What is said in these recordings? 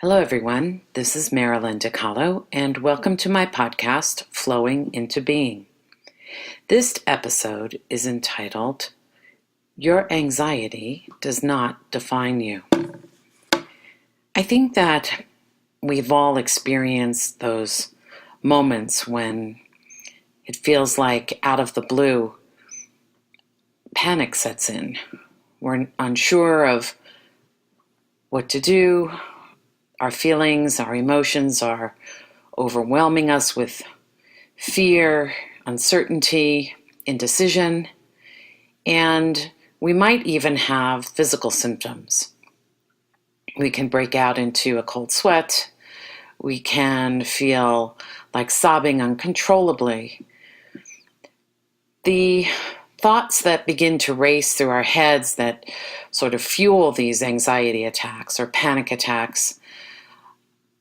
Hello, everyone. This is Marilyn DiCarlo, and welcome to my podcast, Flowing into Being. This episode is entitled, Your Anxiety Does Not Define You. I think that we've all experienced those moments when it feels like out of the blue, panic sets in. We're unsure of what to do. Our feelings, our emotions are overwhelming us with fear, uncertainty, indecision, and we might even have physical symptoms. We can break out into a cold sweat. We can feel like sobbing uncontrollably. The thoughts that begin to race through our heads that sort of fuel these anxiety attacks or panic attacks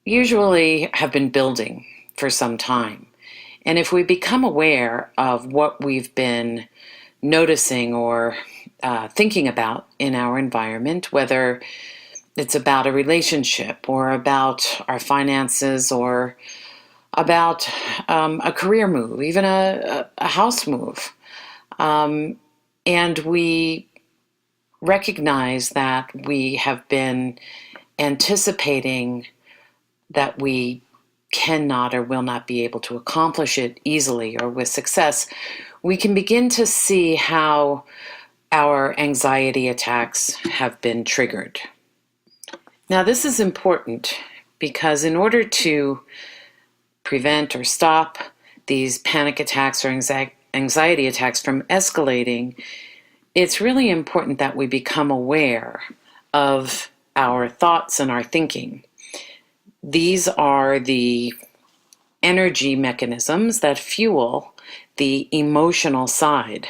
usually have been building for some time. And if we become aware of what we've been noticing or thinking about in our environment, whether it's about a relationship or about our finances or about a career move, even a house move, and we recognize that we have been anticipating that we cannot or will not be able to accomplish it easily or with success, we can begin to see how our anxiety attacks have been triggered. Now, this is important because in order to prevent or stop these panic attacks or anxiety attacks from escalating, it's really important that we become aware of our thoughts and our thinking. These are the energy mechanisms that fuel the emotional side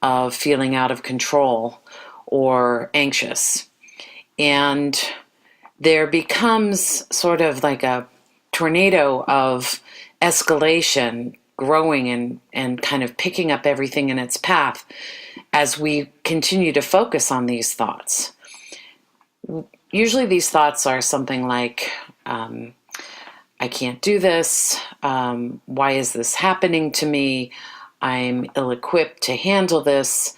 of feeling out of control or anxious. And there becomes sort of like a tornado of escalation growing and kind of picking up everything in its path as we continue to focus on these thoughts. Usually these thoughts are something like, I can't do this. Why is this happening to me? I'm ill-equipped to handle this.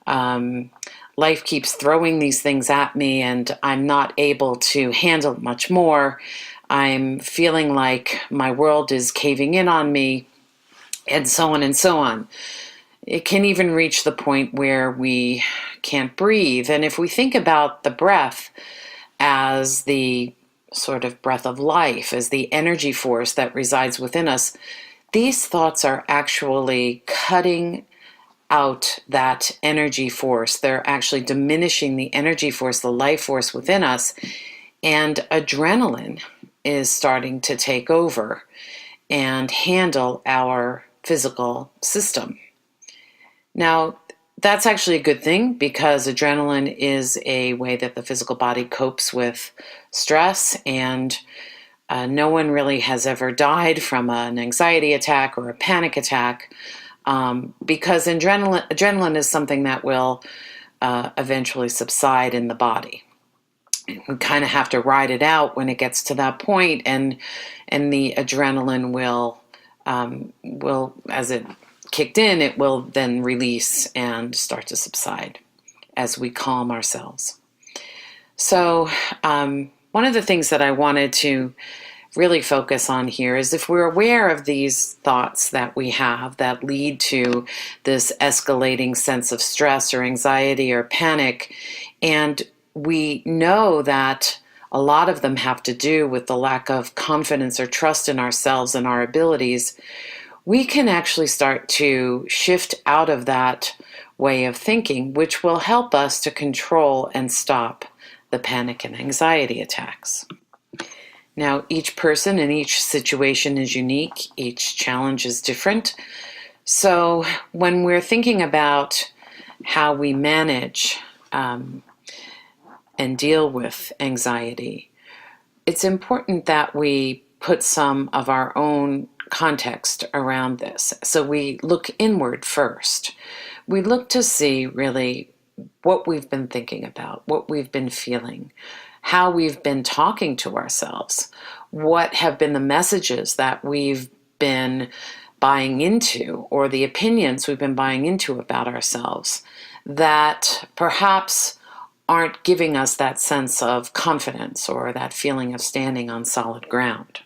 Life keeps throwing these things at me and I'm not able to handle much more. I'm feeling like my world is caving in on me, and so on and so on. It can even reach the point where we can't breathe. And if we think about the breath as the sort of breath of life, as the energy force that resides within us, these thoughts are actually cutting out that energy force. They're actually diminishing the energy force, the life force within us, and adrenaline is starting to take over and handle our physical system. Now, that's actually a good thing because adrenaline is a way that the physical body copes with stress, and no one really has ever died from an anxiety attack or a panic attack because adrenaline is something that will eventually subside in the body. We kind of have to ride it out when it gets to that point, and the adrenaline will as it kicked in, it will then release and start to subside as we calm ourselves. So one of the things that I wanted to really focus on here is if we're aware of these thoughts that we have that lead to this escalating sense of stress or anxiety or panic, and we know that a lot of them have to do with the lack of confidence or trust in ourselves and our abilities, we can actually start to shift out of that way of thinking, which will help us to control and stop the panic and anxiety attacks. Now, each person and each situation is unique. Each challenge is different. So when we're thinking about how we manage and deal with anxiety, it's important that we put some of our own context around this. So we look inward first. We look to see really what we've been thinking about, what we've been feeling, how we've been talking to ourselves. What have been the messages that we've been buying into, or the opinions we've been buying into about ourselves that perhaps aren't giving us that sense of confidence or that feeling of standing on solid ground.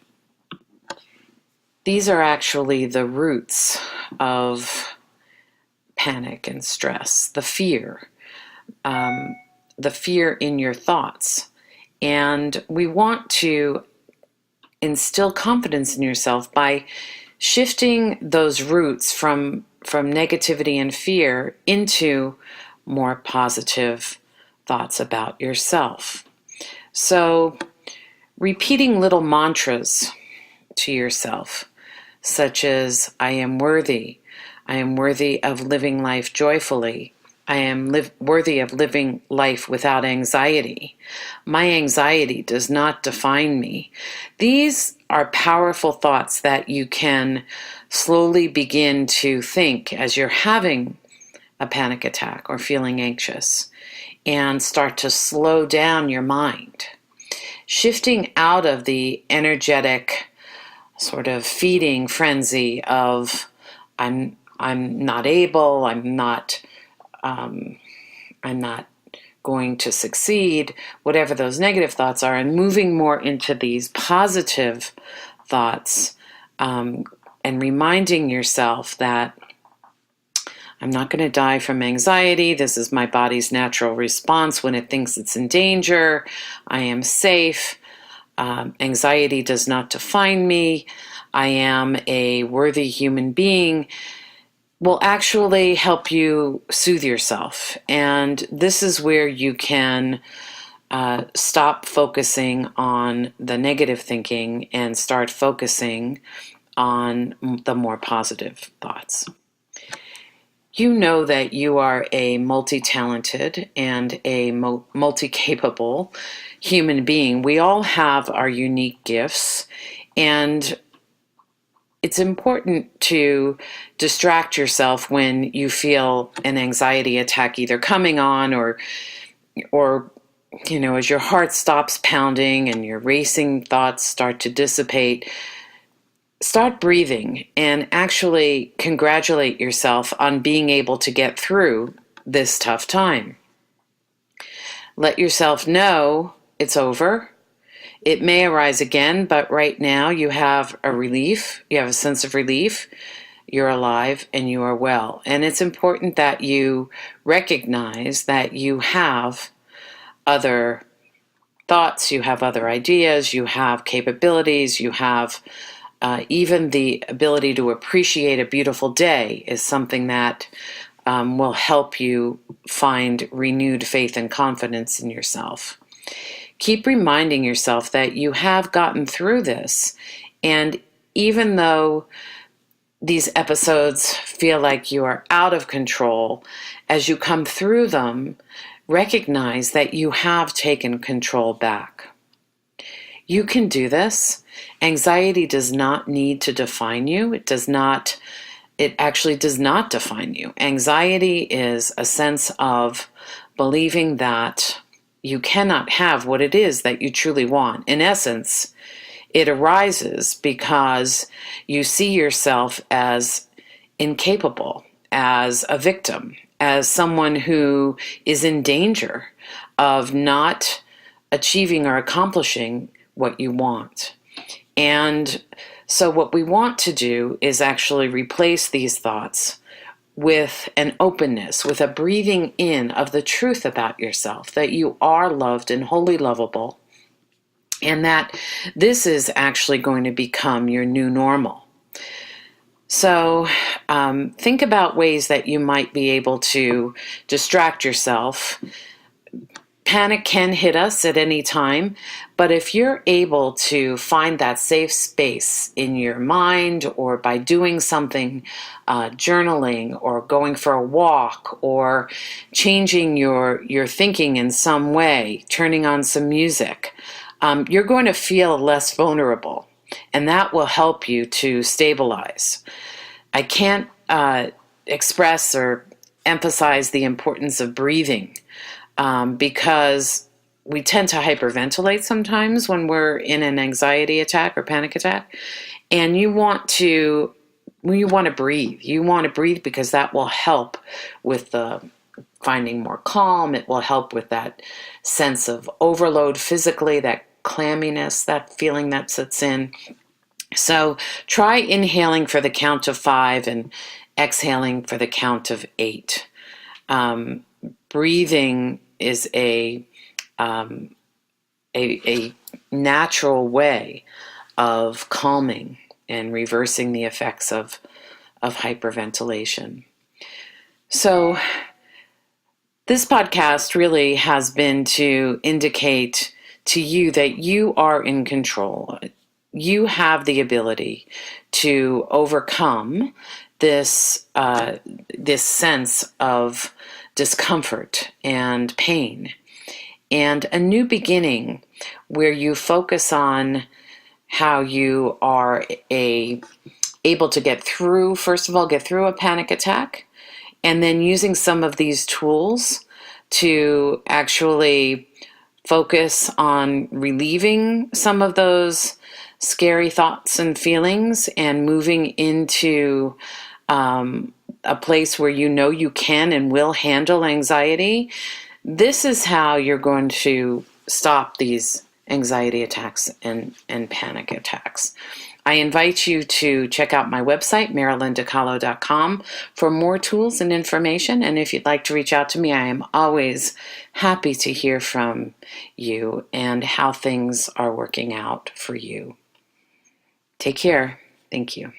These are actually the roots of panic and stress, the fear in your thoughts. And we want to instill confidence in yourself by shifting those roots from negativity and fear into more positive thoughts about yourself. So, repeating little mantras to yourself, such as, I am worthy of living life joyfully, I am worthy of living life without anxiety, my anxiety does not define me. These are powerful thoughts that you can slowly begin to think as you're having a panic attack or feeling anxious, and start to slow down your mind. Shifting out of the energetic sort of feeding frenzy of I'm not able, I'm not going to succeed, whatever those negative thoughts are, and moving more into these positive thoughts, and reminding yourself that I'm not going to die from anxiety. This is my body's natural response when it thinks it's in danger. I am safe. Anxiety does not define me. I am a worthy human being. Will actually help you soothe yourself. And this is where you can stop focusing on the negative thinking and start focusing on the more positive thoughts. You know that you are a multi-talented and a multi-capable human being. We all have our unique gifts, and it's important to distract yourself when you feel an anxiety attack either coming on or as your heart stops pounding and your racing thoughts start to dissipate. Start breathing and actually congratulate yourself on being able to get through this tough time. Let yourself know it's over. It may arise again, but right now you have a relief. You have a sense of relief. You're alive and you are well. And it's important that you recognize that you have other thoughts, you have other ideas, you have capabilities, you have even the ability to appreciate a beautiful day is something that will help you find renewed faith and confidence in yourself. Keep reminding yourself that you have gotten through this. And even though these episodes feel like you are out of control, as you come through them, recognize that you have taken control back. You can do this. Anxiety does not need to define you. It actually does not define you. Anxiety is a sense of believing that you cannot have what it is that you truly want. In essence, it arises because you see yourself as incapable, as a victim, as someone who is in danger of not achieving or accomplishing what you want. And so what we want to do is actually replace these thoughts with an openness, with a breathing in of the truth about yourself, that you are loved and wholly lovable, and that this is actually going to become your new normal. So think about ways that you might be able to distract yourself. Panic can hit us at any time, but if you're able to find that safe space in your mind, or by doing something, journaling or going for a walk or changing your thinking in some way, turning on some music, you're going to feel less vulnerable, and that will help you to stabilize. I can't express or emphasize the importance of breathing, because we tend to hyperventilate sometimes when we're in an anxiety attack or panic attack. And you want to breathe. You want to breathe because that will help with the finding more calm. It will help with that sense of overload physically, that clamminess, that feeling that sets in. So try inhaling for the count of 5 and exhaling for the count of 8. Breathing is a natural way of calming and reversing the effects of hyperventilation. So this podcast really has been to indicate to you that you are in control. You have the ability to overcome this sense of discomfort and pain, and a new beginning where you focus on how you are able to get through a panic attack, and then using some of these tools to actually focus on relieving some of those scary thoughts and feelings and moving into a place where you know you can and will handle anxiety. This is how you're going to stop these anxiety attacks and panic attacks. I invite you to check out my website, marilyndicalo.com, for more tools and information. And if you'd like to reach out to me, I am always happy to hear from you and how things are working out for you. Take care. Thank you.